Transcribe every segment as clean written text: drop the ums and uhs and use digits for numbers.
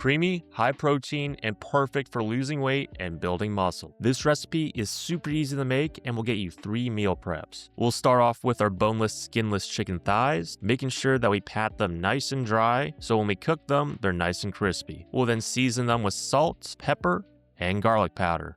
Creamy, high protein, and perfect for losing weight and building muscle. This recipe is super easy to make and will get you 3 meal preps. We'll start off with our boneless, skinless chicken thighs, making sure that we pat them nice and dry so when we cook them, they're nice and crispy. We'll then season them with salt, pepper, and garlic powder.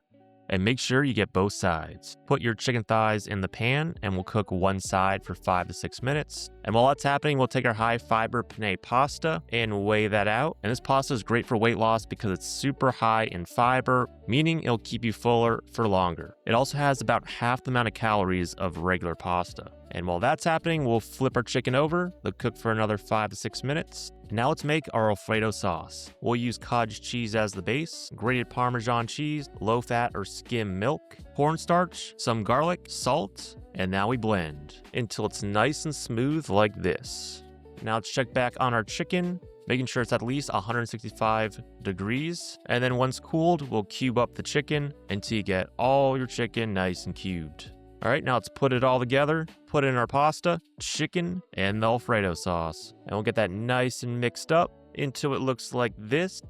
And make sure you get both sides. Put your chicken thighs in the pan and we'll cook one side for 5 to 6 minutes. And while that's happening, we'll take our high fiber penne pasta and weigh that out. And this pasta is great for weight loss because it's super high in fiber, meaning it'll keep you fuller for longer. It also has about half the amount of calories of regular pasta. And while that's happening, we'll flip our chicken over, they'll cook for another 5 to 6 minutes. Now let's make our Alfredo sauce. We'll use cottage cheese as the base, grated Parmesan cheese, low-fat or skim milk, cornstarch, some garlic, salt, and now we blend until it's nice and smooth like this. Now let's check back on our chicken, making sure it's at least 165 degrees. And then once cooled, we'll cube up the chicken until you get all your chicken nice and cubed. All right, now let's put it all together, put in our pasta, chicken, and the Alfredo sauce. And we'll get that nice and mixed up until it looks like this.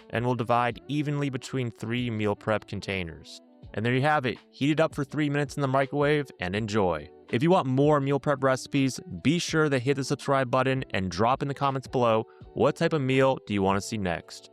And we'll divide evenly between 3 meal prep containers. And there you have it. Heat it up for 3 minutes in the microwave and enjoy. If you want more meal prep recipes, be sure to hit the subscribe button and drop in the comments below what type of meal do you want to see next.